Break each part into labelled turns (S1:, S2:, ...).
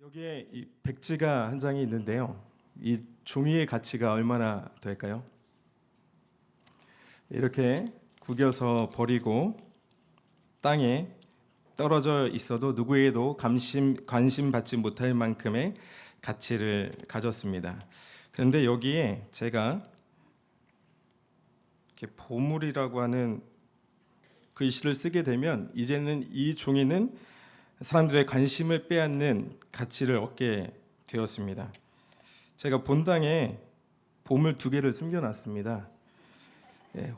S1: 여기에 이 백지가 한 장이 있는데요. 이 종이의 가치가 얼마나 될까요? 이렇게 구겨서 버리고 땅에 떨어져 있어도 누구에도 관심 받지 못할 만큼의 가치를 가졌습니다. 그런데 여기에 제가 이렇게 보물이라고 하는 글씨를 쓰게 되면 이제는 이 종이는 사람들의 관심을 빼앗는 가치를 얻게 되었습니다. 제가 본당에 보물 2개를 숨겨놨습니다.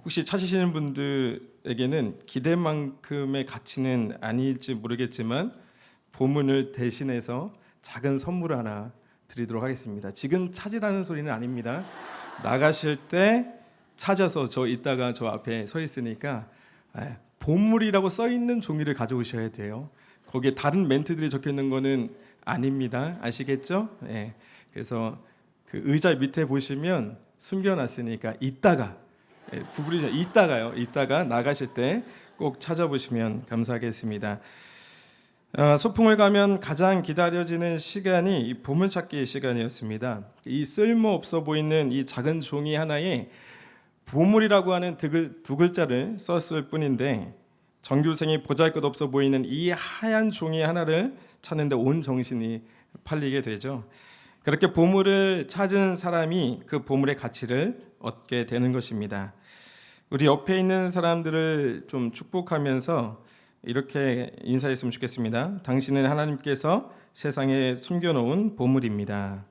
S1: 혹시 찾으시는 분들에게는 기대만큼의 가치는 아닐지 모르겠지만 보물을 대신해서 작은 선물 하나 드리도록 하겠습니다. 지금 찾으라는 소리는 아닙니다. 나가실 때 찾아서 이따가 저 앞에 서 있으니까 보물이라고 써 있는 종이를 가져오셔야 돼요. 거기에 다른 멘트들이 적혀 있는 거는 아닙니다. 아시겠죠? 그래서 그 의자 밑에 보시면 숨겨놨으니까 이따가 구부리죠. 이따가 나가실 때 꼭 찾아보시면 감사하겠습니다. 소풍을 가면 가장 기다려지는 시간이 이 보물찾기 시간이었습니다. 이 쓸모없어 보이는 이 작은 종이 하나에 보물이라고 하는 두 글자를 썼을 뿐인데 전교생이 보잘것없어 보이는 이 하얀 종이 하나를 찾는데 온 정신이 팔리게 되죠. 그렇게 보물을 찾은 사람이 그 보물의 가치를 얻게 되는 것입니다. 우리 옆에 있는 사람들을 좀 축복하면서 이렇게 인사했으면 좋겠습니다. 당신은 하나님께서 세상에 숨겨놓은 보물입니다.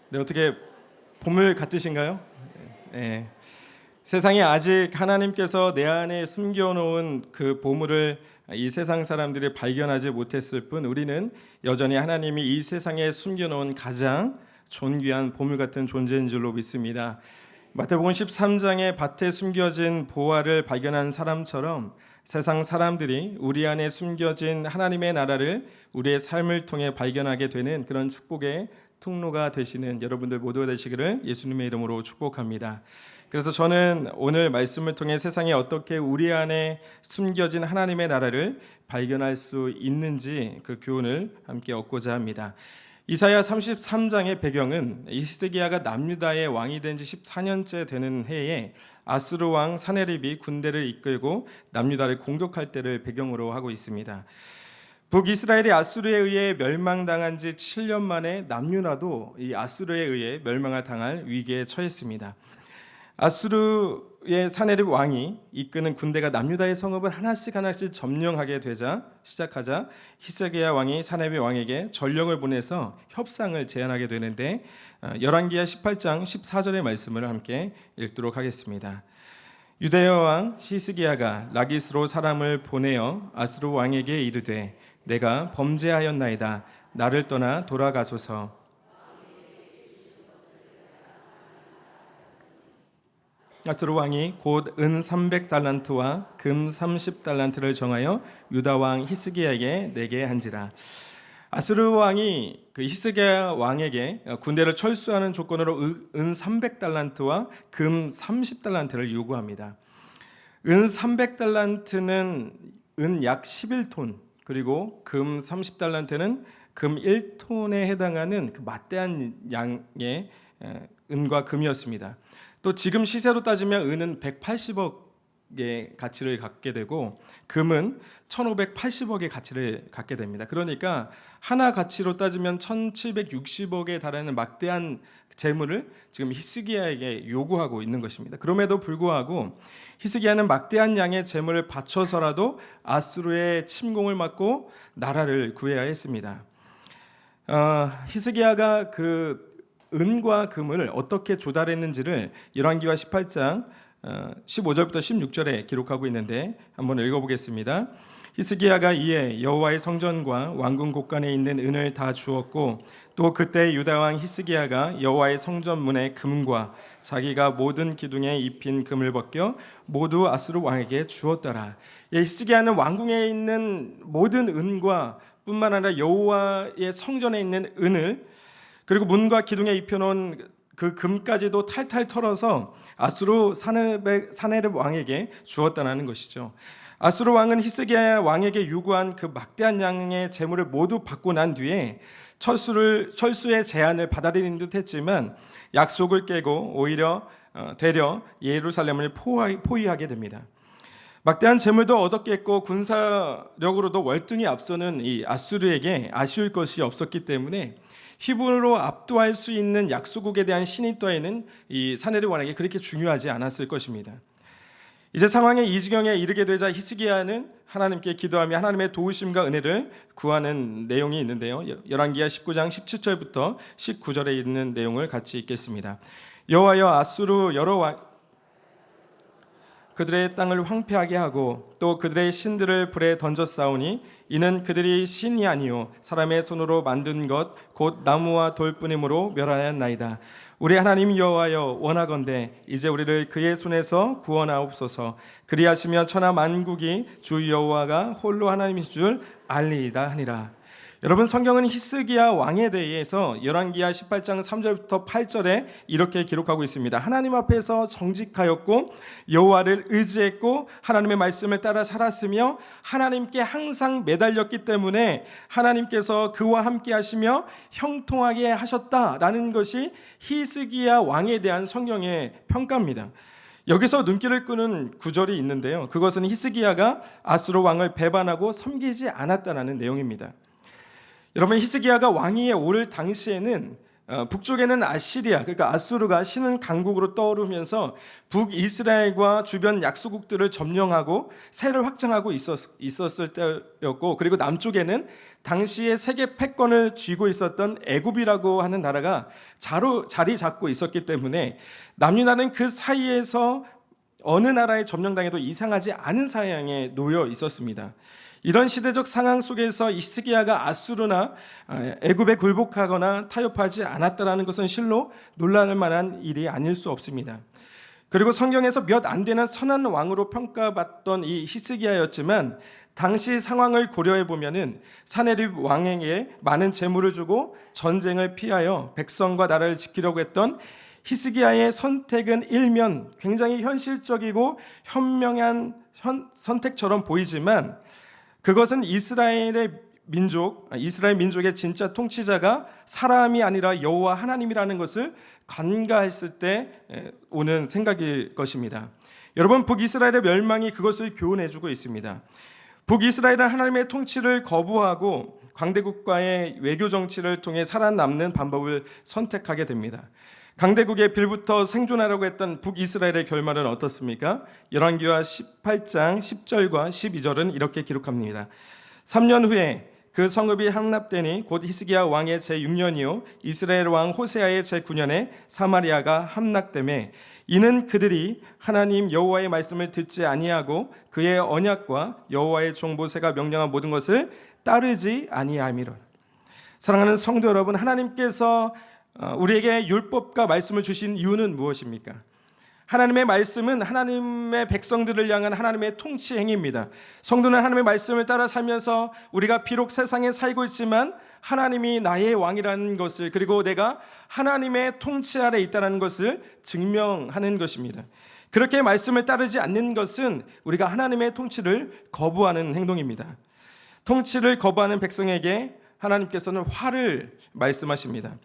S1: 네, 어떻게 보물 같으신가요? 네. 세상에 아직 하나님께서 내 안에 숨겨놓은 그 보물을 이 세상 사람들이 발견하지 못했을 뿐 우리는 여전히 하나님이 이 세상에 숨겨놓은 가장 존귀한 보물 같은 존재인 줄로 믿습니다. 마태복음 13장에 밭에 숨겨진 보화를 발견한 사람처럼 세상 사람들이 우리 안에 숨겨진 하나님의 나라를 우리의 삶을 통해 발견하게 되는 그런 축복의 통로가 되시는 여러분들 모두가 되시기를 예수님의 이름으로 축복합니다. 그래서 저는 오늘 말씀을 통해 세상에 어떻게 우리 안에 숨겨진 하나님의 나라를 발견할 수 있는지 그 교훈을 함께 얻고자 합니다. 이사야 33장의 배경은 히스기야가 남유다의 왕이 된 지 14년째 되는 해에 아수르 왕 사네립이 군대를 이끌고 남유다를 공격할 때를 배경으로 하고 있습니다. 북이스라엘이 아수르에 의해 멸망당한 지 7년 만에 남유다도 이 아수르에 의해 멸망을 당할 위기에 처했습니다. 아수르의 사네립 왕이 이끄는 군대가 남유다의 성읍을 하나씩 점령하게 시작하자 히스기야 왕이 사네립 왕에게 전령을 보내서 협상을 제안하게 되는데 열왕기하 18장 14절의 말씀을 함께 읽도록 하겠습니다. 유대 왕 히스기야가 라기스로 사람을 보내어 아수르 왕에게 이르되 내가 범죄하였나이다. 나를 떠나 돌아가소서. 아수르 왕이 곧 은 300달란트와 금 30달란트를 정하여 유다 왕 히스기야에게 내게 한지라. 아수르 왕이 그 히스기야 왕에게 군대를 철수하는 조건으로 은 300달란트와 금 30달란트를 요구합니다. 은 300달란트는 은 약 11톤, 그리고 금 30달란트는 금 1톤에 해당하는 그 막대한 양의 은과 금이었습니다. 또 지금 시세로 따지면 은은 180억의 가치를 갖게 되고 금은 1580억의 가치를 갖게 됩니다. 그러니까 하나 가치로 따지면 1760억에 달하는 막대한 재물을 지금 히스기야에게 요구하고 있는 것입니다. 그럼에도 불구하고 히스기야는 막대한 양의 재물을 바쳐서라도 아수르의 침공을 막고 나라를 구해야 했습니다. 히스기야가 그 은과 금을 어떻게 조달했는지를 열왕기하 18장 15절부터 16절에 기록하고 있는데 한번 읽어보겠습니다. 히스기야가 이에 여호와의 성전과 왕궁 곳간에 있는 은을 다 주었고 또 그때 유다 왕 히스기야가 여호와의 성전 문의 금과 자기가 모든 기둥에 입힌 금을 벗겨 모두 아수르 왕에게 주었더라. 히스기야는 왕궁에 있는 모든 은과 뿐만 아니라 여호와의 성전에 있는 은을 그리고 문과 기둥에 입혀놓은 그 금까지도 탈탈 털어서 아수르 사네립 왕에게 주었다는 것이죠. 아수르 왕은 히스기야 왕에게 요구한 그 막대한 양의 재물을 모두 받고 난 뒤에 철수의 제안을 받아들인 듯했지만 약속을 깨고 오히려 되려 예루살렘을 포위하게 됩니다. 막대한 재물도 얻었겠고 군사력으로도 월등히 앞서는 이 아수르에게 아쉬울 것이 없었기 때문에 힘으로 압도할 수 있는 약소국에 대한 신이 따위는 이 사네립 왕에게 그렇게 중요하지 않았을 것입니다. 이제 상황의 이 지경에 이르게 되자 히스기야는 하나님께 기도하며 하나님의 도우심과 은혜를 구하는 내용이 있는데요. 열왕기하 19장 17절부터 19절에 있는 내용을 같이 읽겠습니다. 여호와여, 아수르 여러 왕 그들의 땅을 황폐하게 하고 또 그들의 신들을 불에 던져 싸우니 이는 그들이 신이 아니요 사람의 손으로 만든 것 곧 나무와 돌뿐이므로 멸하였나이다. 우리 하나님 여호와여, 원하건대 이제 우리를 그의 손에서 구원하옵소서. 그리하시면 천하 만국이 주 여호와가 홀로 하나님이신 줄 알리이다 하니라. 여러분, 성경은 히스기야 왕에 대해서 열왕기하 18장 3절부터 8절에 이렇게 기록하고 있습니다. 하나님 앞에서 정직하였고 여호와를 의지했고 하나님의 말씀을 따라 살았으며 하나님께 항상 매달렸기 때문에 하나님께서 그와 함께 하시며 형통하게 하셨다라는 것이 히스기야 왕에 대한 성경의 평가입니다. 여기서 눈길을 끄는 구절이 있는데요. 그것은 히스기야가 아수르 왕을 배반하고 섬기지 않았다는 내용입니다. 여러분, 히스기야가 왕위에 오를 당시에는 북쪽에는 아시리아, 그러니까 아수르가 신은 강국으로 떠오르면서 북이스라엘과 주변 약소국들을 점령하고 세를 확장하고 있었을 때였고, 그리고 남쪽에는 당시에 세계 패권을 쥐고 있었던 애굽이라고 하는 나라가 자리 잡고 있었기 때문에 남유다는 그 사이에서 어느 나라에 점령당해도 이상하지 않은 상황에 놓여 있었습니다. 이런 시대적 상황 속에서 히스기야가 아수르나 애굽에 굴복하거나 타협하지 않았다는 것은 실로 놀랄 만한 일이 아닐 수 없습니다. 그리고 성경에서 몇 안 되는 선한 왕으로 평가받던 이 히스기야였지만 당시 상황을 고려해 보면은 사네립 왕에게 많은 재물을 주고 전쟁을 피하여 백성과 나라를 지키려고 했던 히스기야의 선택은 일면 굉장히 현실적이고 현명한 선택처럼 보이지만 그것은 이스라엘 민족의 진짜 통치자가 사람이 아니라 여호와 하나님이라는 것을 간과했을 때 오는 생각일 것입니다. 여러분, 북이스라엘의 멸망이 그것을 교훈해주고 있습니다. 북이스라엘은 하나님의 통치를 거부하고 강대국과의 외교 정치를 통해 살아남는 방법을 선택하게 됩니다. 강대국의 빌부터 생존하려고 했던 북이스라엘의 결말은 어떻습니까? 열왕기하 18장 10절과 12절은 이렇게 기록합니다. 3년 후에 그 성읍이 함납되니 곧 히스기야 왕의 제6년이요 이스라엘 왕 호세아의 제9년에 사마리아가 함락되매 이는 그들이 하나님 여호와의 말씀을 듣지 아니하고 그의 언약과 여호와의 종 모세가 명령한 모든 것을 따르지 아니함이라. 사랑하는 성도 여러분, 하나님께서 우리에게 율법과 말씀을 주신 이유는 무엇입니까? 하나님의 말씀은 하나님의 백성들을 향한 하나님의 통치 행위입니다. 성도는 하나님의 말씀을 따라 살면서 우리가 비록 세상에 살고 있지만 하나님이 나의 왕이라는 것을, 그리고 내가 하나님의 통치 아래 있다는 것을 증명하는 것입니다. 그렇게 말씀을 따르지 않는 것은 우리가 하나님의 통치를 거부하는 행동입니다. 통치를 거부하는 백성에게 하나님께서는 화를 말씀하십니다.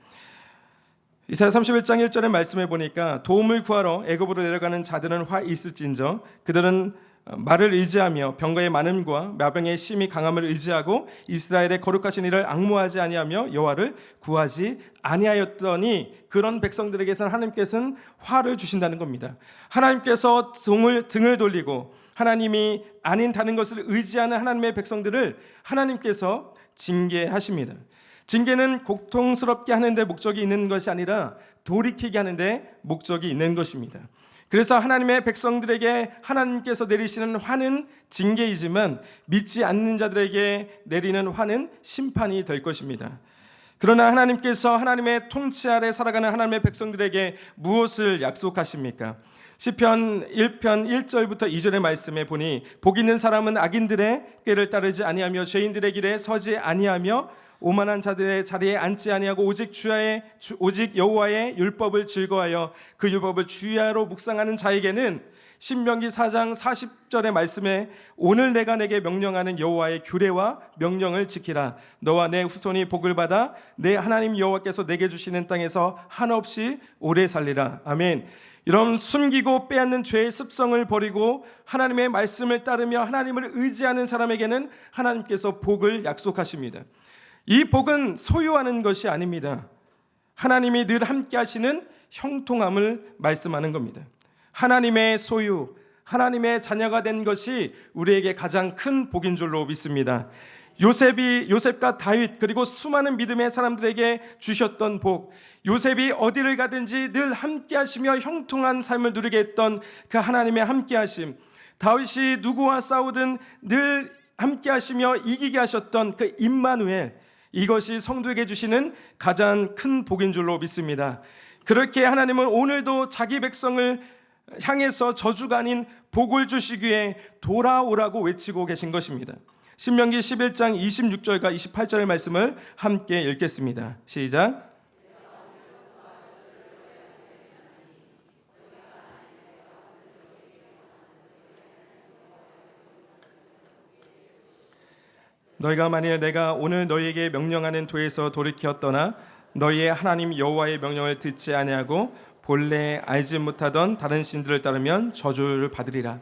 S1: 이사야 31장 1절의 말씀에 보니까 도움을 구하러 애굽으로 내려가는 자들은 화 있을진저 그들은 말을 의지하며 병거의 많음과 마병의 심히 강함을 의지하고 이스라엘의 거룩하신 이를 앙모하지 아니하며 여호와를 구하지 아니하였더니 그런 백성들에게서는 하나님께서는 화를 주신다는 겁니다. 하나님께서 등을 돌리고 하나님이 아닌 다른 것을 의지하는 하나님의 백성들을 하나님께서 징계하십니다. 징계는 고통스럽게 하는데 목적이 있는 것이 아니라 돌이키게 하는데 목적이 있는 것입니다. 그래서 하나님의 백성들에게 하나님께서 내리시는 화는 징계이지만 믿지 않는 자들에게 내리는 화는 심판이 될 것입니다. 그러나 하나님께서 하나님의 통치 아래 살아가는 하나님의 백성들에게 무엇을 약속하십니까? 시편 1편 1절부터 2절의 말씀에 보니 복 있는 사람은 악인들의 꾀를 따르지 아니하며 죄인들의 길에 서지 아니하며 오만한 자들의 자리에 앉지 아니하고 오직 여호와의 율법을 즐거워하여 그 율법을 주야로 묵상하는 자에게는 신명기 4장 40절의 말씀에 오늘 내가 내게 명령하는 여호와의 규례와 명령을 지키라. 너와 내 후손이 복을 받아 내 하나님 여호와께서 내게 주시는 땅에서 한없이 오래 살리라. 아멘. 이런 숨기고 빼앗는 죄의 습성을 버리고 하나님의 말씀을 따르며 하나님을 의지하는 사람에게는 하나님께서 복을 약속하십니다. 이 복은 소유하는 것이 아닙니다. 하나님이 늘 함께 하시는 형통함을 말씀하는 겁니다. 하나님의 소유, 하나님의 자녀가 된 것이 우리에게 가장 큰 복인 줄로 믿습니다. 요셉과 다윗 그리고 수많은 믿음의 사람들에게 주셨던 복, 요셉이 어디를 가든지 늘 함께 하시며 형통한 삶을 누리게 했던 그 하나님의 함께 하심, 다윗이 누구와 싸우든 늘 함께 하시며 이기게 하셨던 그 임마누엘, 이것이 성도에게 주시는 가장 큰 복인 줄로 믿습니다. 그렇게 하나님은 오늘도 자기 백성을 향해서 저주가 아닌 복을 주시기 위해 돌아오라고 외치고 계신 것입니다. 신명기 11장 26절과 28절의 말씀을 함께 읽겠습니다. 시작. 너희가 만일 내가 오늘 너희에게 명령하는 도에서 돌이켜 떠나 너희의 하나님 여호와의 명령을 듣지 아니하고 본래 알지 못하던 다른 신들을 따르면 저주를 받으리라.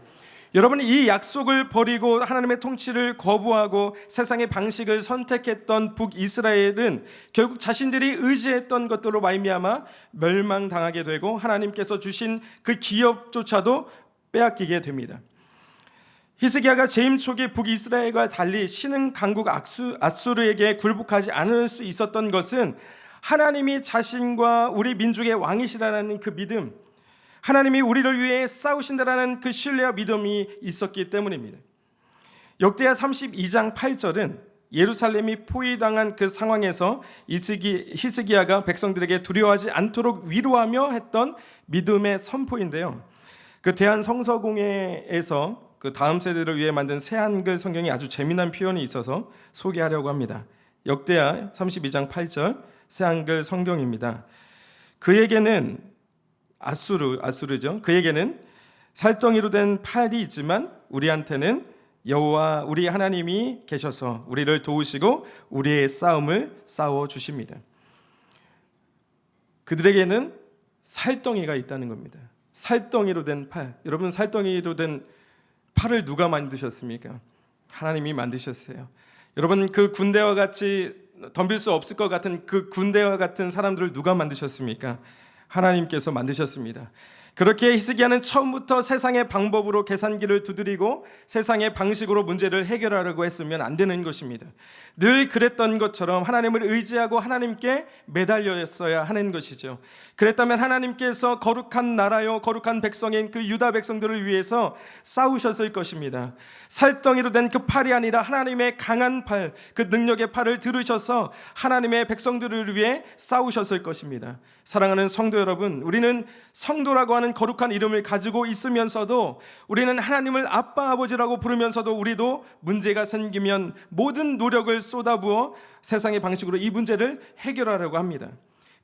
S1: 여러분, 이 약속을 버리고 하나님의 통치를 거부하고 세상의 방식을 선택했던 북이스라엘은 결국 자신들이 의지했던 것들로 말미암아 멸망당하게 되고 하나님께서 주신 그 기업조차도 빼앗기게 됩니다. 히스기야가 재임 초기 북이스라엘과 달리 신흥 강국 아수르에게 굴복하지 않을 수 있었던 것은 하나님이 자신과 우리 민족의 왕이시라는 그 믿음, 하나님이 우리를 위해 싸우신다라는 그 신뢰와 믿음이 있었기 때문입니다. 역대하 32장 8절은 예루살렘이 포위당한 그 상황에서 히스기야가 백성들에게 두려워하지 않도록 위로하며 했던 믿음의 선포인데요. 그 대한성서공회에서 그 다음 세대를 위해 만든 새한글 성경이 아주 재미난 표현이 있어서 소개하려고 합니다. 역대하 32장 8절 새한글 성경입니다. 그에게는 아수르죠. 그에게는 살덩이로 된 팔이 있지만 우리한테는 여호와 우리 하나님이 계셔서 우리를 도우시고 우리의 싸움을 싸워 주십니다. 그들에게는 살덩이가 있다는 겁니다. 살덩이로 된 팔. 여러분, 살덩이로 된 팔을 누가 만드셨습니까? 하나님이 만드셨어요. 여러분, 그 군대와 같이 덤빌 수 없을 것 같은 그 군대와 같은 사람들을 누가 만드셨습니까? 하나님께서 만드셨습니다. 그렇게 히스기야는 처음부터 세상의 방법으로 계산기를 두드리고 세상의 방식으로 문제를 해결하려고 했으면 안 되는 것입니다. 늘 그랬던 것처럼 하나님을 의지하고 하나님께 매달렸어야 하는 것이죠. 그랬다면 하나님께서 거룩한 나라요 거룩한 백성인 그 유다 백성들을 위해서 싸우셨을 것입니다. 살덩이로 된 그 팔이 아니라 하나님의 강한 팔, 그 능력의 팔을 들으셔서 하나님의 백성들을 위해 싸우셨을 것입니다. 사랑하는 성도 여러분, 우리는 성도라고 하는 거룩한 이름을 가지고 있으면서도 우리는 하나님을 아빠 아버지라고 부르면서도 우리도 문제가 생기면 모든 노력을 쏟아부어 세상의 방식으로 이 문제를 해결하려고 합니다.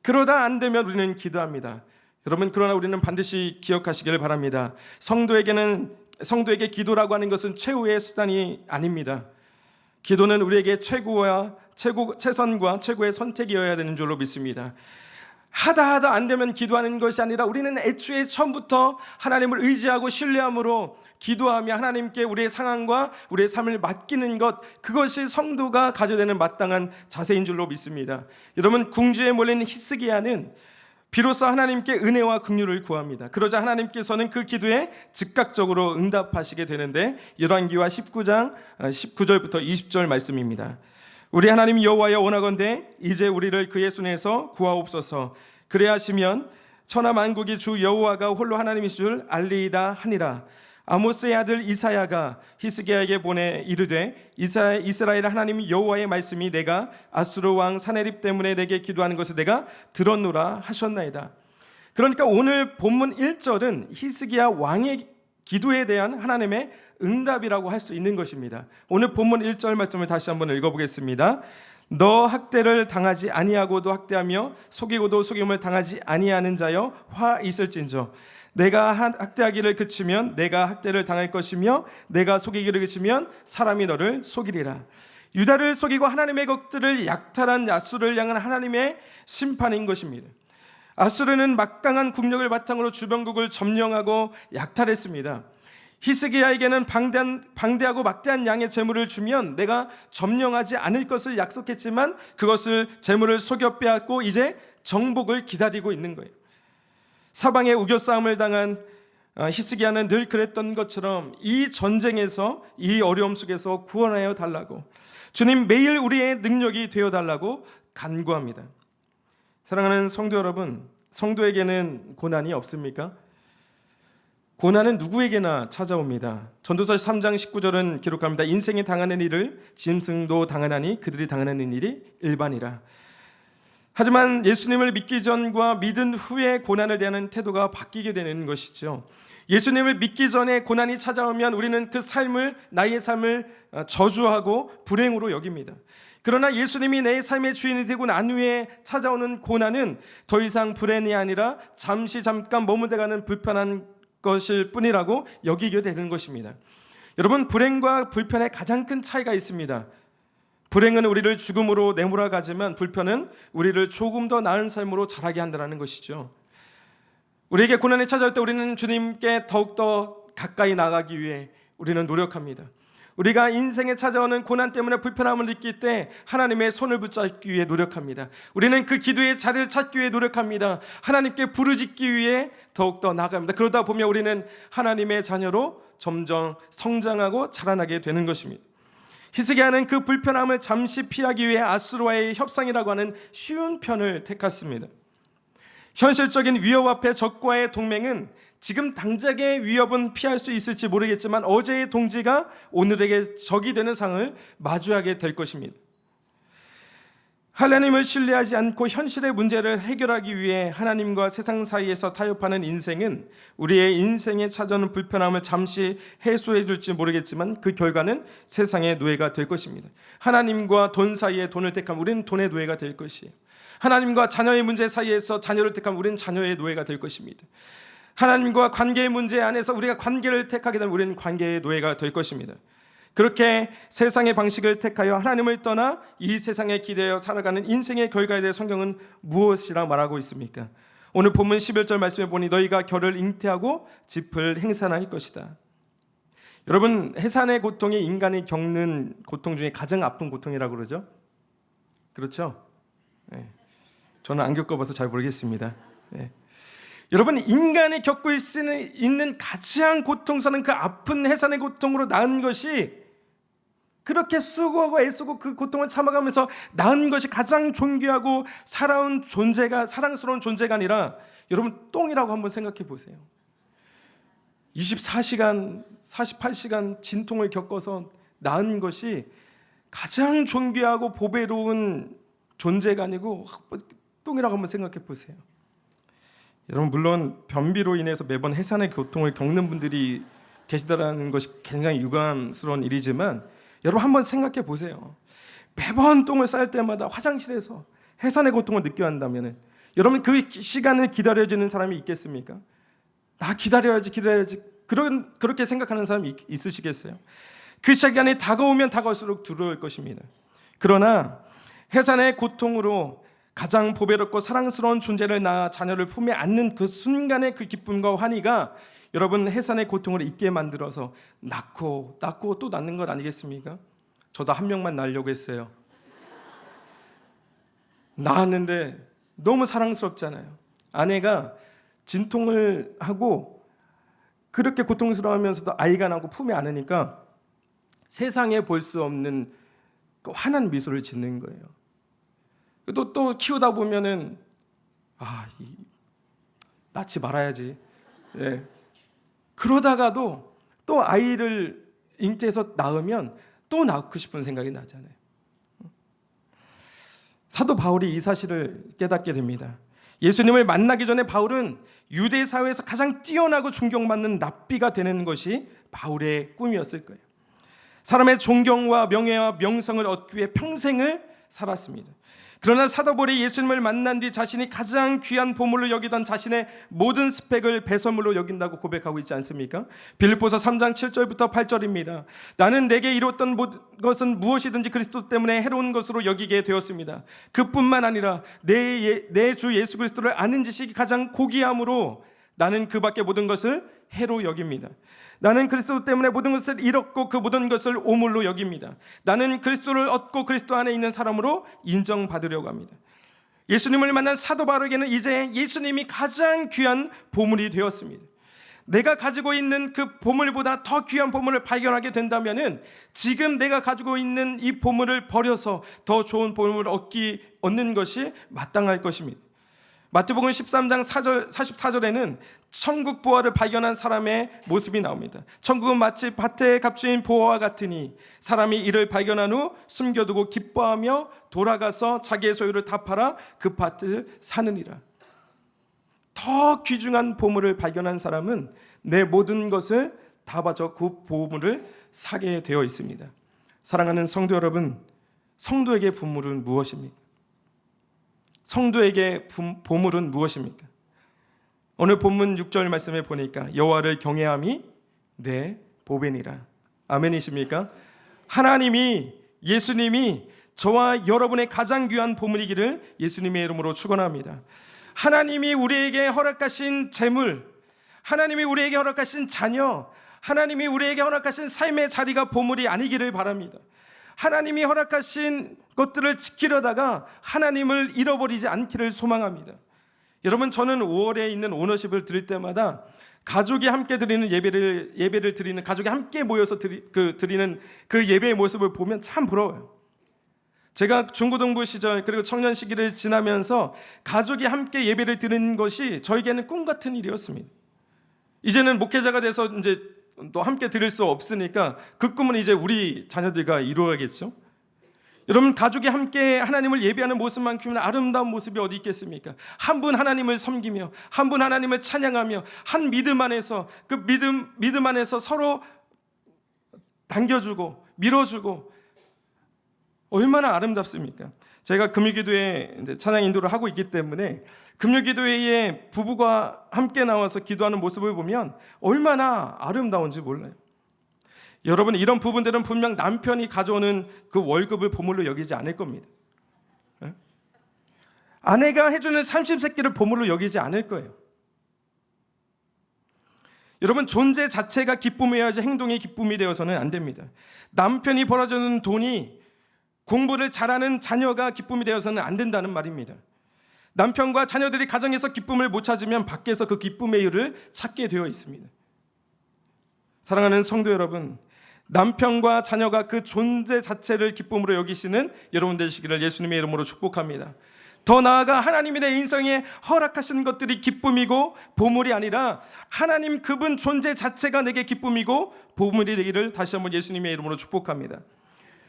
S1: 그러다 안 되면 우리는 기도합니다. 여러분, 그러나 우리는 반드시 기억하시기를 바랍니다. 성도에게 기도라고 하는 것은 최후의 수단이 아닙니다. 기도는 우리에게 최선과 최고의 선택이어야 되는 줄로 믿습니다. 하다 안 되면 기도하는 것이 아니라 우리는 애초에 처음부터 하나님을 의지하고 신뢰함으로 기도하며 하나님께 우리의 상황과 우리의 삶을 맡기는 것, 그것이 성도가 가져야 되는 마땅한 자세인 줄로 믿습니다. 여러분, 궁지에 몰린 히스기야는 비로소 하나님께 은혜와 긍휼을 구합니다. 그러자 하나님께서는 그 기도에 즉각적으로 응답하시게 되는데 열왕기하 19장 19절부터 20절 말씀입니다. 우리 하나님 여호와여, 원하건대 이제 우리를 그의 손에서 구하옵소서. 그래야 하시면 천하 만국이 주 여호와가 홀로 하나님이신 줄 알리이다 하니라. 아모스의 아들 이사야가 히스기야에게 보내 이르되 이스라엘 하나님 여호와의 말씀이 내가 아수르 왕 사네립 때문에 내게 기도하는 것을 내가 들었노라 하셨나이다. 그러니까 오늘 본문 1절은 히스기야 왕의 기도에 대한 하나님의 응답이라고 할 수 있는 것입니다. 오늘 본문 1절 말씀을 다시 한번 읽어보겠습니다. 너 학대를 당하지 아니하고도 학대하며 속이고도 속임을 당하지 아니하는 자여 화 있을진저. 내가 학대하기를 그치면 내가 학대를 당할 것이며 내가 속이기를 그치면 사람이 너를 속이리라. 유다를 속이고 하나님의 것들을 약탈한 아수르를 향한 하나님의 심판인 것입니다. 아수르는 막강한 국력을 바탕으로 주변국을 점령하고 약탈했습니다. 히스기야에게는 방대하고 막대한 양의 재물을 주면 내가 점령하지 않을 것을 약속했지만 그것을 재물을 속여 빼앗고 이제 정복을 기다리고 있는 거예요. 사방에 우겨싸움을 당한 히스기야는 늘 그랬던 것처럼 이 전쟁에서, 이 어려움 속에서 구원하여 달라고, 주님 매일 우리의 능력이 되어 달라고 간구합니다. 사랑하는 성도 여러분, 성도에게는 고난이 없습니까? 고난은 누구에게나 찾아옵니다. 전도서 3장 19절은 기록합니다. 인생이 당하는 일을 짐승도 당하나니 그들이 당하는 일이 일반이라. 하지만 예수님을 믿기 전과 믿은 후에 고난을 대하는 태도가 바뀌게 되는 것이죠. 예수님을 믿기 전에 고난이 찾아오면 우리는 그 삶을, 나의 삶을 저주하고 불행으로 여깁니다. 그러나 예수님이 내 삶의 주인이 되고 난 후에 찾아오는 고난은 더 이상 불행이 아니라 잠깐 머무르가는 불편한 것일 뿐이라고 여기게 되는 것입니다. 여러분, 불행과 불편의 가장 큰 차이가 있습니다. 불행은 우리를 죽음으로 내몰아가지만 불편은 우리를 조금 더 나은 삶으로 자라게 한다는 것이죠. 우리에게 고난이 찾아올 때 우리는 주님께 더욱더 가까이 나가기 위해 우리는 노력합니다. 우리가 인생에 찾아오는 고난 때문에 불편함을 느낄 때 하나님의 손을 붙잡기 위해 노력합니다. 우리는 그 기도의 자리를 찾기 위해 노력합니다. 하나님께 부르짖기 위해 더욱더 나아갑니다. 그러다 보면 우리는 하나님의 자녀로 점점 성장하고 자라나게 되는 것입니다. 히스기야는 그 불편함을 잠시 피하기 위해 아수르와의 협상이라고 하는 쉬운 편을 택했습니다. 현실적인 위협 앞에 적과의 동맹은 지금 당장의 위협은 피할 수 있을지 모르겠지만 어제의 동지가 오늘에게 적이 되는 상을 마주하게 될 것입니다. 하나님을 신뢰하지 않고 현실의 문제를 해결하기 위해 하나님과 세상 사이에서 타협하는 인생은 우리의 인생에 찾아오는 불편함을 잠시 해소해 줄지 모르겠지만 그 결과는 세상의 노예가 될 것입니다. 하나님과 돈 사이에 돈을 택하면 우리는 돈의 노예가 될 것이에요. 하나님과 자녀의 문제 사이에서 자녀를 택하면 우리는 자녀의 노예가 될 것입니다. 하나님과 관계의 문제 안에서 우리가 관계를 택하게 되면 우리는 관계의 노예가 될 것입니다. 그렇게 세상의 방식을 택하여 하나님을 떠나 이 세상에 기대어 살아가는 인생의 결과에 대해 성경은 무엇이라 말하고 있습니까? 오늘 본문 11절 말씀에 보니 너희가 결을 잉태하고 짚을 행산할 것이다. 여러분, 해산의 고통이 인간이 겪는 고통 중에 가장 아픈 고통이라고 그러죠? 그렇죠? 네. 저는 안 겪어봐서 잘 모르겠습니다. 네. 여러분, 인간이 겪고 있는 가장 고통스러운 그 아픈 해산의 고통으로 낳은 것이, 그렇게 수고하고 애쓰고 그 고통을 참아가면서 낳은 것이 가장 존귀하고 사랑스러운 존재가 아니라 여러분, 똥이라고 한번 생각해 보세요. 24시간 48시간 진통을 겪어서 낳은 것이 가장 존귀하고 보배로운 존재가 아니고 똥이라고 한번 생각해 보세요. 여러분, 물론 변비로 인해서 매번 해산의 고통을 겪는 분들이 계시다라는 것이 굉장히 유감스러운 일이지만 여러분, 한번 생각해 보세요. 매번 똥을 쌀 때마다 화장실에서 해산의 고통을 느껴야 한다면 여러분, 그 시간을 기다려주는 사람이 있겠습니까? 나 기다려야지 그렇게 생각하는 사람이 있으시겠어요? 그 시간이 다가오면 다가올수록 두려울 것입니다. 그러나 해산의 고통으로 가장 보배롭고 사랑스러운 존재를 낳아 자녀를 품에 안는 그 순간의 그 기쁨과 환희가 여러분, 해산의 고통을 잊게 만들어서 낳고 또 낳는 것 아니겠습니까? 저도 한 명만 낳으려고 했어요. 낳았는데 너무 사랑스럽잖아요. 아내가 진통을 하고 그렇게 고통스러워하면서도 아이가 나고 품에 안으니까 세상에 볼 수 없는 그 환한 미소를 짓는 거예요. 또 키우다 보면은 낳지 말아야지. 네. 그러다가도 또 아이를 잉태해서 낳으면 또 낳고 싶은 생각이 나잖아요. 사도 바울이 이 사실을 깨닫게 됩니다. 예수님을 만나기 전에 바울은 유대 사회에서 가장 뛰어나고 존경받는 랍비가 되는 것이 바울의 꿈이었을 거예요. 사람의 존경과 명예와 명성을 얻기 위해 평생을 살았습니다. 그러나 사도 바울이 예수님을 만난 뒤 자신이 가장 귀한 보물로 여기던 자신의 모든 스펙을 배설물로 여긴다고 고백하고 있지 않습니까? 빌립보서 3장 7절부터 8절입니다. 나는 내게 이루었던 것은 무엇이든지 그리스도 때문에 해로운 것으로 여기게 되었습니다. 그뿐만 아니라 내 주 예수 그리스도를 아는 지식이 가장 고귀함으로 나는 그 밖의 모든 것을 해로 여깁니다. 나는 그리스도 때문에 모든 것을 잃었고 그 모든 것을 오물로 여깁니다. 나는 그리스도를 얻고 그리스도 안에 있는 사람으로 인정받으려고 합니다. 예수님을 만난 사도 바울에게는 이제 예수님이 가장 귀한 보물이 되었습니다. 내가 가지고 있는 그 보물보다 더 귀한 보물을 발견하게 된다면 지금 내가 가지고 있는 이 보물을 버려서 더 좋은 보물을 얻는 것이 마땅할 것입니다. 마태복음 13장 44절에는 천국 보화를 발견한 사람의 모습이 나옵니다. 천국은 마치 밭에 값주인 보화와 같으니 사람이 이를 발견한 후 숨겨두고 기뻐하며 돌아가서 자기의 소유를 다 팔아 그 밭을 사느니라. 더 귀중한 보물을 발견한 사람은 내 모든 것을 다 바쳐 그 보물을 사게 되어 있습니다. 사랑하는 성도 여러분, 성도에게 보물은 무엇입니까? 성도에게 보물은 무엇입니까? 오늘 본문 6절 말씀에 보니까 여호와를 경외함이 내 보배니라. 아멘이십니까? 하나님이, 예수님이 저와 여러분의 가장 귀한 보물이기를 예수님의 이름으로 축원합니다. 하나님이 우리에게 허락하신 재물, 하나님이 우리에게 허락하신 자녀, 하나님이 우리에게 허락하신 삶의 자리가 보물이 아니기를 바랍니다. 하나님이 허락하신 것들을 지키려다가 하나님을 잃어버리지 않기를 소망합니다. 여러분, 저는 5월에 있는 오너십을 드릴 때마다 가족이 함께 드리는 예배를 드리는, 가족이 함께 모여서 드리는 그 예배의 모습을 보면 참 부러워요. 제가 중고등부 시절 그리고 청년 시기를 지나면서 가족이 함께 예배를 드리는 것이 저에게는 꿈 같은 일이었습니다. 이제는 목회자가 돼서 이제 또 함께 드릴 수 없으니까 그 꿈은 이제 우리 자녀들과 이루어야겠죠. 여러분, 가족이 함께 하나님을 예배하는 모습만큼이나 아름다운 모습이 어디 있겠습니까? 한 분 하나님을 섬기며 한 분 하나님을 찬양하며 한 믿음 안에서 그 믿음 안에서 서로 당겨주고 밀어주고 얼마나 아름답습니까? 제가 금요기도에 이제 찬양 인도를 하고 있기 때문에 금요기도회에 부부가 함께 나와서 기도하는 모습을 보면 얼마나 아름다운지 몰라요. 여러분, 이런 부분들은 분명 남편이 가져오는 그 월급을 보물로 여기지 않을 겁니다. 아내가 해주는 삼십세끼를 보물로 여기지 않을 거예요. 여러분, 존재 자체가 기쁨이어야지 행동이 기쁨이 되어서는 안 됩니다. 남편이 벌어주는 돈이 공부를 잘하는 자녀가 기쁨이 되어서는 안 된다는 말입니다. 남편과 자녀들이 가정에서 기쁨을 못 찾으면 밖에서 그 기쁨의 이유를 찾게 되어 있습니다. 사랑하는 성도 여러분, 남편과 자녀가 그 존재 자체를 기쁨으로 여기시는 여러분 되시기를 예수님의 이름으로 축복합니다. 더 나아가 하나님이 내 인생에 허락하신 것들이 기쁨이고 보물이 아니라 하나님 그분 존재 자체가 내게 기쁨이고 보물이 되기를 다시 한번 예수님의 이름으로 축복합니다.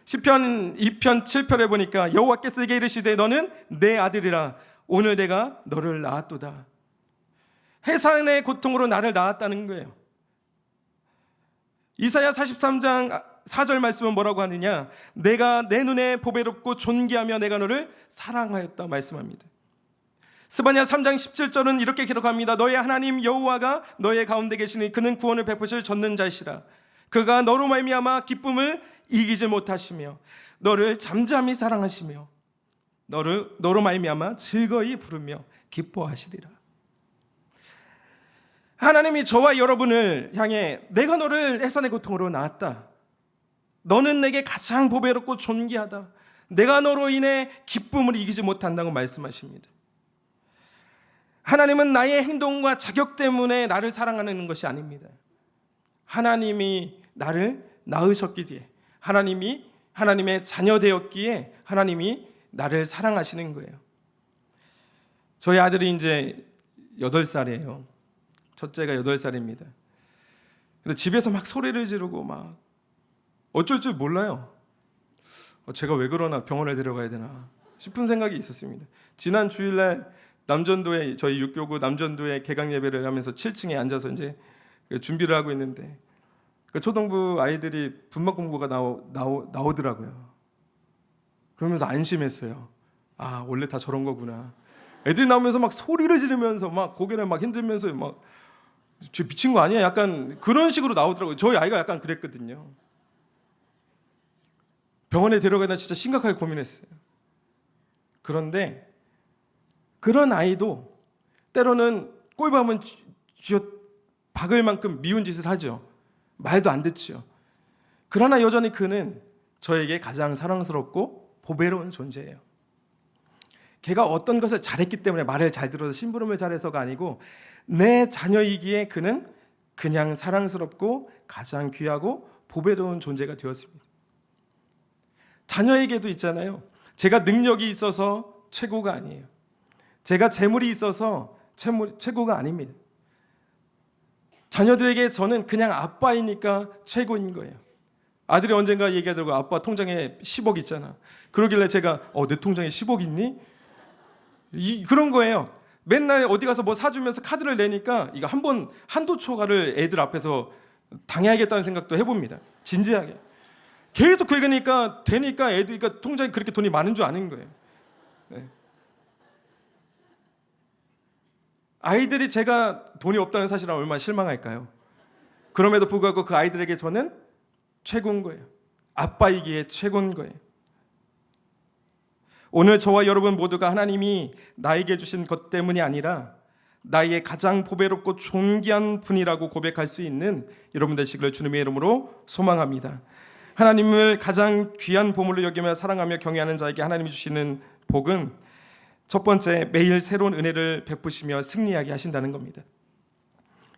S1: 시편 2편 7편에 보니까 여호와께서 내게 이르시되 너는 내 아들이라 오늘 내가 너를 낳았도다. 해산의 고통으로 나를 낳았다는 거예요. 이사야 43장 4절 말씀은 뭐라고 하느냐? 내가 내 눈에 보배롭고 존귀하며 내가 너를 사랑하였다 말씀합니다. 스바냐 3장 17절은 이렇게 기록합니다. 너의 하나님 여호와가 너의 가운데 계시니 그는 구원을 베푸실 전능자시라. 그가 너로 말미암아 기쁨을 이기지 못하시며 너를 잠잠히 사랑하시며 너로 말미암아 즐거이 부르며 기뻐하시리라. 하나님이 저와 여러분을 향해 내가 너를 해산의 고통으로 낳았다. 너는 내게 가장 보배롭고 존귀하다. 내가 너로 인해 기쁨을 이기지 못한다고 말씀하십니다. 하나님은 나의 행동과 자격 때문에 나를 사랑하는 것이 아닙니다. 하나님이 나를 낳으셨기에, 하나님이 하나님의 자녀 되었기에 하나님이 나를 사랑하시는 거예요. 저희 아들이 이제 8살이에요. 첫째가 8살입니다. 근데 집에서 막 소리를 지르고 막 어쩔 줄 몰라요. 제가 왜 그러나, 병원에 데려가야 되나 싶은 생각이 있었습니다. 지난 주일날 남전도에, 저희 육교구 남전도에 개강 예배를 하면서 7층에 앉아서 이제 준비를 하고 있는데 그 초등부 아이들이 분막 공부가 나오더라고요. 그러면서 안심했어요. 아, 원래 다 저런 거구나. 애들이 나오면서 막 소리를 지르면서 막 고개를 막 흔들면서 막 저 미친 거 아니야? 약간 그런 식으로 나오더라고요. 저희 아이가 약간 그랬거든요. 병원에 데려가나 진짜 심각하게 고민했어요. 그런데 그런 아이도 때로는 꼴밤은 쥐어 박을 만큼 미운 짓을 하죠. 말도 안 듣죠. 그러나 여전히 그는 저에게 가장 사랑스럽고 보배로운 존재예요. 걔가 어떤 것을 잘했기 때문에 말을 잘 들어서 심부름을 잘해서가 아니고 내 자녀이기에 그는 그냥 사랑스럽고 가장 귀하고 보배로운 존재가 되었습니다. 자녀에게도 있잖아요. 제가 능력이 있어서 최고가 아니에요. 제가 재물이 있어서 최고가 아닙니다. 자녀들에게 저는 그냥 아빠이니까 최고인 거예요. 아들이 언젠가 얘기하더라고요. 아빠 통장에 10억 있잖아. 그러길래 제가 내 통장에 10억 있니? 그런 거예요. 맨날 어디 가서 뭐 사주면서 카드를 내니까 이거 한도 초과를 애들 앞에서 당해야겠다는 생각도 해봅니다. 진지하게. 계속 긁으니까 되니까 애들 그러니까 통장에 그렇게 돈이 많은 줄 아는 거예요. 네. 아이들이 제가 돈이 없다는 사실에 얼마나 실망할까요? 그럼에도 불구하고 그 아이들에게 저는 최고인 거예요. 아빠이기에 최고인 거예요. 오늘 저와 여러분 모두가 하나님이 나에게 주신 것 때문이 아니라 나의 가장 보배롭고 존귀한 분이라고 고백할 수 있는 여러분 되시기를 주님의 이름으로 소망합니다. 하나님을 가장 귀한 보물로 여기며 사랑하며 경외하는 자에게 하나님이 주시는 복은 첫 번째, 매일 새로운 은혜를 베푸시며 승리하게 하신다는 겁니다.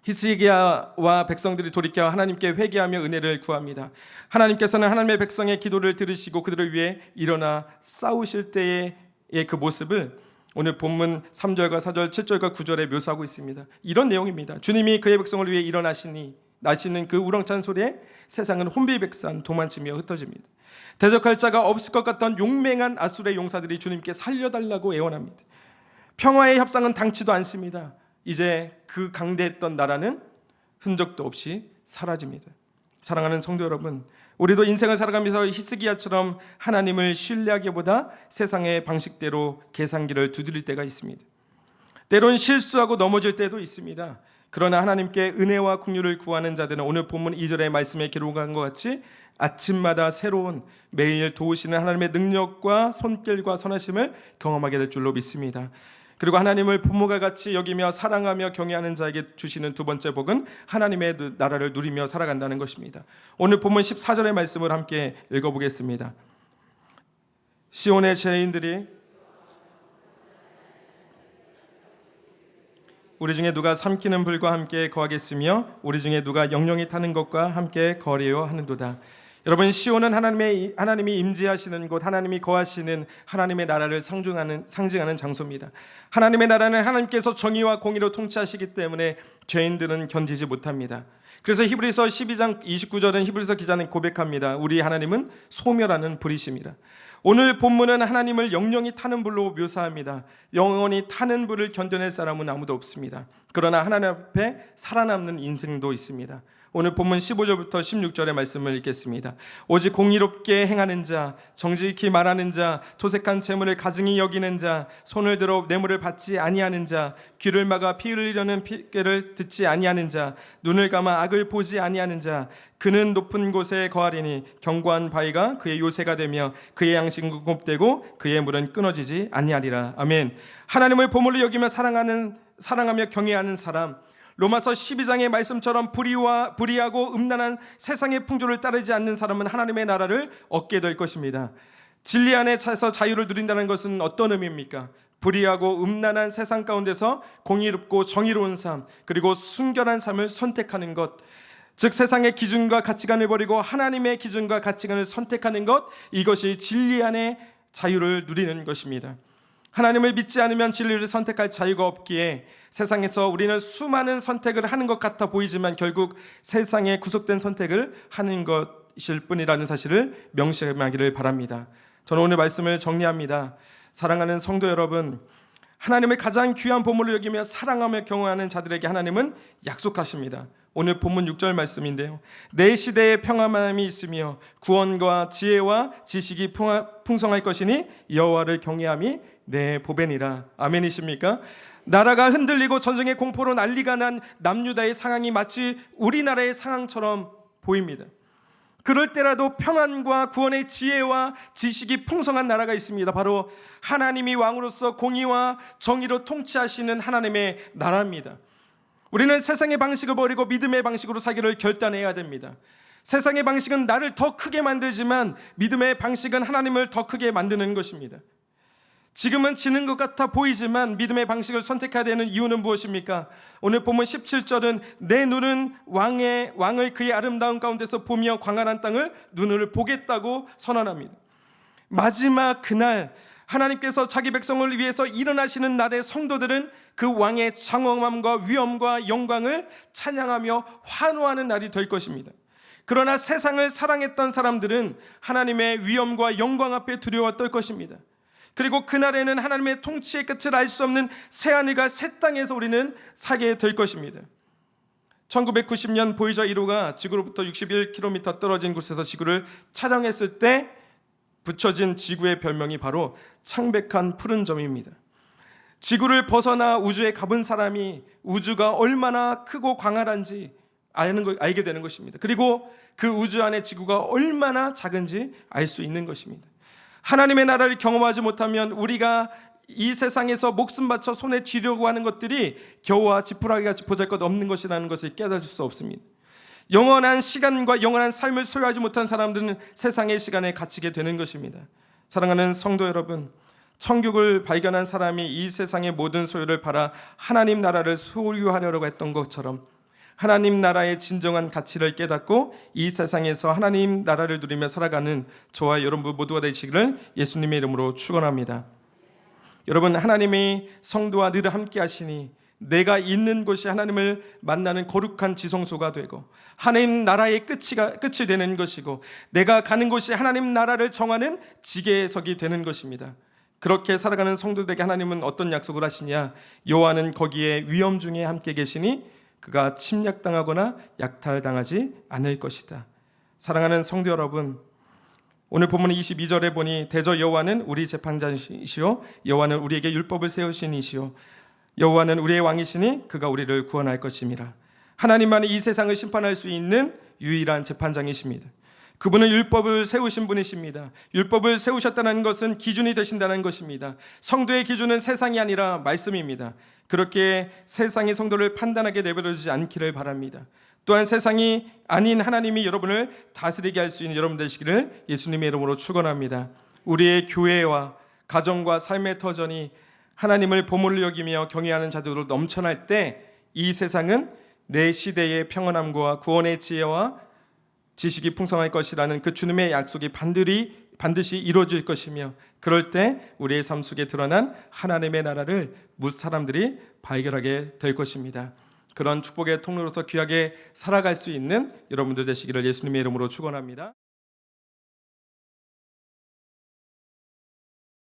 S1: 히스기야와 백성들이 돌이켜 하나님께 회개하며 은혜를 구합니다. 하나님께서는 하나님의 백성의 기도를 들으시고 그들을 위해 일어나 싸우실 때의 그 모습을 오늘 본문 3절과 4절, 7절과 9절에 묘사하고 있습니다. 이런 내용입니다. 주님이 그의 백성을 위해 나시는 그 우렁찬 소리에 세상은 혼비백산 도망치며 흩어집니다. 대적할 자가 없을 것 같던 용맹한 아수르의 용사들이 주님께 살려달라고 애원합니다. 평화의 협상은 당치도 않습니다. 이제 그 강대했던 나라는 흔적도 없이 사라집니다. 사랑하는 성도 여러분, 우리도 인생을 살아가면서 히스기야처럼 하나님을 신뢰하기보다 세상의 방식대로 계산기를 두드릴 때가 있습니다. 때론 실수하고 넘어질 때도 있습니다. 그러나 하나님께 은혜와 긍휼을 구하는 자들은 오늘 본문 2절의 말씀에 기록한 것 같이 아침마다 새로운 매일 도우시는 하나님의 능력과 손길과 선하심을 경험하게 될 줄로 믿습니다. 그리고 하나님을 부모가 같이 여기며 사랑하며 경외하는 자에게 주시는 두 번째 복은 하나님의 나라를 누리며 살아간다는 것입니다. 오늘 본문 14절의 말씀을 함께 읽어보겠습니다. 시온의 죄인들이 우리 중에 누가 삼키는 불과 함께 거하겠으며 우리 중에 누가 영영이 타는 것과 함께 거리려 하는도다. 여러분, 시온은 하나님이 임재하시는 곳, 하나님이 거하시는 하나님의 나라를 상징하는 장소입니다. 하나님의 나라는 하나님께서 정의와 공의로 통치하시기 때문에 죄인들은 견디지 못합니다. 그래서 히브리서 12장 29절은 히브리서 기자는 고백합니다. 우리 하나님은 소멸하는 불이십니다. 오늘 본문은 하나님을 영영이 타는 불로 묘사합니다. 영원히 타는 불을 견뎌낼 사람은 아무도 없습니다. 그러나 하나님 앞에 살아남는 인생도 있습니다. 오늘 본문 15절부터 16절의 말씀을 읽겠습니다. 오직 공의롭게 행하는 자, 정직히 말하는 자, 토색한 재물을 가증히 여기는 자, 손을 들어 뇌물을 받지 아니하는 자, 귀를 막아 피 흘리려는 피를 듣지 아니하는 자, 눈을 감아 악을 보지 아니하는 자, 그는 높은 곳에 거하리니 견고한 바위가 그의 요새가 되며 그의 양식은 곱되고 그의 물은 끊어지지 아니하리라. 아멘. 하나님을 보물로 여기며 사랑하며 경외하는 사람, 로마서 12장의 말씀처럼 불의하고 음란한 세상의 풍조를 따르지 않는 사람은 하나님의 나라를 얻게 될 것입니다. 진리 안에 차서 자유를 누린다는 것은 어떤 의미입니까? 불의하고 음란한 세상 가운데서 공의롭고 정의로운 삶, 그리고 순결한 삶을 선택하는 것, 즉 세상의 기준과 가치관을 버리고 하나님의 기준과 가치관을 선택하는 것, 이것이 진리 안에 자유를 누리는 것입니다. 하나님을 믿지 않으면 진리를 선택할 자유가 없기에 세상에서 우리는 수많은 선택을 하는 것 같아 보이지만 결국 세상에 구속된 선택을 하는 것일 뿐이라는 사실을 명심하기를 바랍니다. 저는 오늘 말씀을 정리합니다. 사랑하는 성도 여러분, 하나님의 가장 귀한 보물을 여기며 사랑하며 경외하는 자들에게 하나님은 약속하십니다. 오늘 본문 6절 말씀인데요, 내 시대에 평안함이 있으며 구원과 지혜와 지식이 풍성할 것이니 여호와를 경외함이 내 보배니라. 아멘이십니까? 나라가 흔들리고 전쟁의 공포로 난리가 난 남유다의 상황이 마치 우리나라의 상황처럼 보입니다. 그럴 때라도 평안과 구원의 지혜와 지식이 풍성한 나라가 있습니다. 바로 하나님이 왕으로서 공의와 정의로 통치하시는 하나님의 나라입니다. 우리는 세상의 방식을 버리고 믿음의 방식으로 살기를 결단해야 됩니다. 세상의 방식은 나를 더 크게 만들지만 믿음의 방식은 하나님을 더 크게 만드는 것입니다. 지금은 지는 것 같아 보이지만 믿음의 방식을 선택해야 되는 이유는 무엇입니까? 오늘 본문 17절은 내 눈은 왕을 그의 아름다운 가운데서 보며 광활한 땅을 눈으로 보겠다고 선언합니다. 마지막 그날 하나님께서 자기 백성을 위해서 일어나시는 날의 성도들은 그 왕의 장엄함과 위엄과 영광을 찬양하며 환호하는 날이 될 것입니다. 그러나 세상을 사랑했던 사람들은 하나님의 위엄과 영광 앞에 두려워 떨 것입니다. 그리고 그날에는 하나님의 통치의 끝을 알 수 없는 새하늘과 새 땅에서 우리는 살게 될 것입니다. 1990년 보이저 1호가 지구로부터 61km 떨어진 곳에서 지구를 촬영했을 때 붙여진 지구의 별명이 바로 창백한 푸른 점입니다. 지구를 벗어나 우주에 가본 사람이 우주가 얼마나 크고 광활한지 알게 되는 것입니다. 그리고 그 우주 안에 지구가 얼마나 작은지 알 수 있는 것입니다. 하나님의 나라를 경험하지 못하면 우리가 이 세상에서 목숨 바쳐 손에 쥐려고 하는 것들이 겨우와 지푸라기같이 보잘것없는 것이라는 것을 깨달을 수 없습니다. 영원한 시간과 영원한 삶을 소유하지 못한 사람들은 세상의 시간에 갇히게 되는 것입니다. 사랑하는 성도 여러분, 천국을 발견한 사람이 이 세상의 모든 소유를 팔아 하나님 나라를 소유하려고 했던 것처럼 하나님 나라의 진정한 가치를 깨닫고 이 세상에서 하나님 나라를 누리며 살아가는 저와 여러분 모두가 되시기를 예수님의 이름으로 축원합니다. 여러분, 하나님이 성도와 늘 함께 하시니 내가 있는 곳이 하나님을 만나는 거룩한 지성소가 되고 하나님 나라의 끝이 되는 것이고 내가 가는 곳이 하나님 나라를 정하는 지계석이 되는 것입니다. 그렇게 살아가는 성도들에게 하나님은 어떤 약속을 하시냐? 여호와는 거기에 위엄 중에 함께 계시니 그가 침략당하거나 약탈당하지 않을 것이다. 사랑하는 성도 여러분, 오늘 본문 22절에 보니 대저 여호와는 우리 재판장이시요 여호와는 우리에게 율법을 세우신 이시요 여호와는 우리의 왕이시니 그가 우리를 구원할 것임이라. 하나님만이 이 세상을 심판할 수 있는 유일한 재판장이십니다. 그분은 율법을 세우신 분이십니다. 율법을 세우셨다는 것은 기준이 되신다는 것입니다. 성도의 기준은 세상이 아니라 말씀입니다. 그렇게 세상의 성도를 판단하게 내버려두지 않기를 바랍니다. 또한 세상이 아닌 하나님이 여러분을 다스리게 할 수 있는 여러분 되시기를 예수님의 이름으로 축원합니다. 우리의 교회와 가정과 삶의 터전이 하나님을 보물로 여기며 경외하는 자들로 넘쳐날 때 이 세상은 내 시대의 평안함과 구원의 지혜와 지식이 풍성할 것이라는 그 주님의 약속이 반드시 이루어질 것이며 그럴 때 우리의 삶 속에 드러난 하나님의 나라를 무수 사람들이 발견하게 될 것입니다. 그런 축복의 통로로서 귀하게 살아갈 수 있는 여러분들 되시기를 예수님의 이름으로 축원합니다.